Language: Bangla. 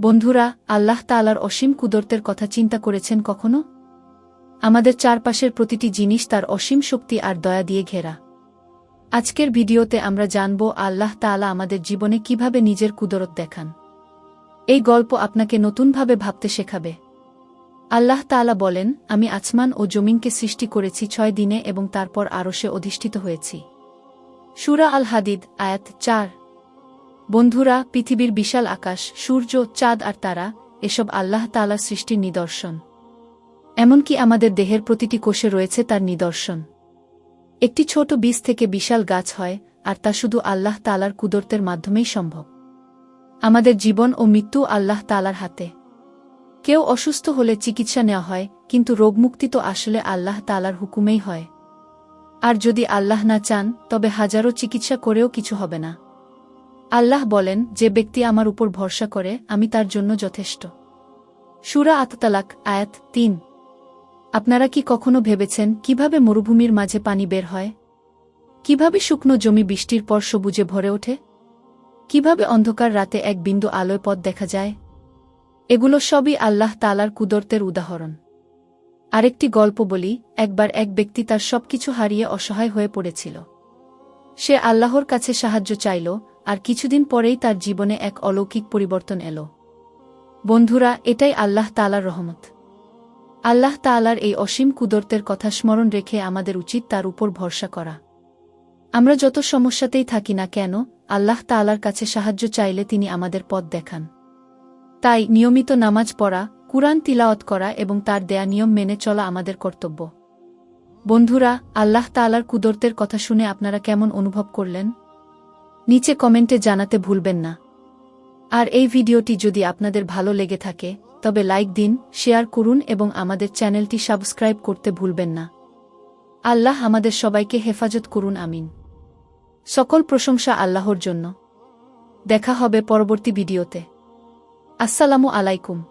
বন্ধুরা, আল্লাহ তাআলার অসীম কুদরতের কথা চিন্তা করেছেন কখনো? আমাদের চারপাশের প্রতিটি জিনিস তার অসীম শক্তি আর দয়া দিয়ে ঘেরা। আজকের ভিডিওতে আমরা জানব আল্লাহ তাআলা আমাদের জীবনে কিভাবে নিজের কুদরত দেখান। এই গল্প আপনাকে নতুনভাবে ভাবতে শেখাবে। আল্লাহ তাআলা বলেন, আমি আসমান ও জমিনকে সৃষ্টি করেছি 6 দিনে এবং তারপর আরশে অধিষ্ঠিত হয়েছি। সূরা আল হাদিদ, আয়াত 4। বন্ধুরা, পৃথিবীর বিশাল আকাশ, সূর্য, চাঁদ আর তারা, এসব আল্লাহ তাআলার সৃষ্টির নিদর্শন। এমনকি আমাদের দেহের প্রতিটি কোষে রয়েছে তার নিদর্শন। একটি ছোট বীজ থেকে বিশাল গাছ হয়, আর তা শুধু আল্লাহ তাআলার কুদরতের মাধ্যমেই সম্ভব। আমাদের জীবন ও মৃত্যু আল্লাহ তাআলার হাতে। কেউ অসুস্থ হলে চিকিৎসা নেওয়া হয়, কিন্তু রোগমুক্তি তো আসলে আল্লাহ তাআলার হুকুমেই হয়। আর যদি আল্লাহ না চান, তবে হাজারো চিকিৎসা করেও কিছু হবে না। আল্লাহ বলেন, যে ব্যক্তি আমার উপর ভরসা করে, আমি তার জন্য যথেষ্ট। সূরা আত-তালাক, আয়াত 3। আপনারা কি কখনো ভেবেছেন কিভাবে মরুভূমির মাঝে পানি বের হয়? কিভাবে শুকনো জমি বৃষ্টির পর সবুজে ভরে ওঠে? কিভাবে অন্ধকার রাতে এক বিন্দু আলোয় পথ দেখা যায়? এগুলো সবই আল্লাহ তাআলার কুদরতের উদাহরণ। আরেকটি গল্প বলি। একবার এক ব্যক্তি তার সবকিছু হারিয়ে অসহায় হয়ে পড়েছিল। সে আল্লাহর কাছে সাহায্য চাইল, আর কিছুদিন পরেই তার জীবনে এক অলৌকিক পরিবর্তন এলো। বন্ধুরা, এটাই আল্লাহ তাআলার রহমত। আল্লাহ তাআলার এই অসীম কুদরতের কথা স্মরণ রেখে আমাদের উচিত তার উপর ভরসা করা। আমরা যত সমস্যাতেই থাকি না কেন, আল্লাহ তাআলার কাছে সাহায্য চাইলে তিনি আমাদের পথ দেখান। তাই নিয়মিত নামাজ পড়া, কুরআন তিলাওয়াত করা এবং তার দেয়া নিয়ম মেনে চলা আমাদের কর্তব্য। বন্ধুরা, আল্লাহ তাআলার কুদরতের কথা শুনে আপনারা কেমন অনুভব করলেন? নিচে কমেন্টে জানাতে ভুলবেন না। আর এই ভিডিওটি যদি আপনাদের ভালো লেগে থাকে, তবে লাইক দিন, শেয়ার করুন এবং আমাদের চ্যানেলটি সাবস্ক্রাইব করতে ভুলবেন না। আল্লাহ আমাদের সবাইকে হেফাজত করুন, আমিন। সকল প্রশংসা আল্লাহর জন্য। দেখা হবে পরবর্তী ভিডিওতে। আসসালামু আলাইকুম।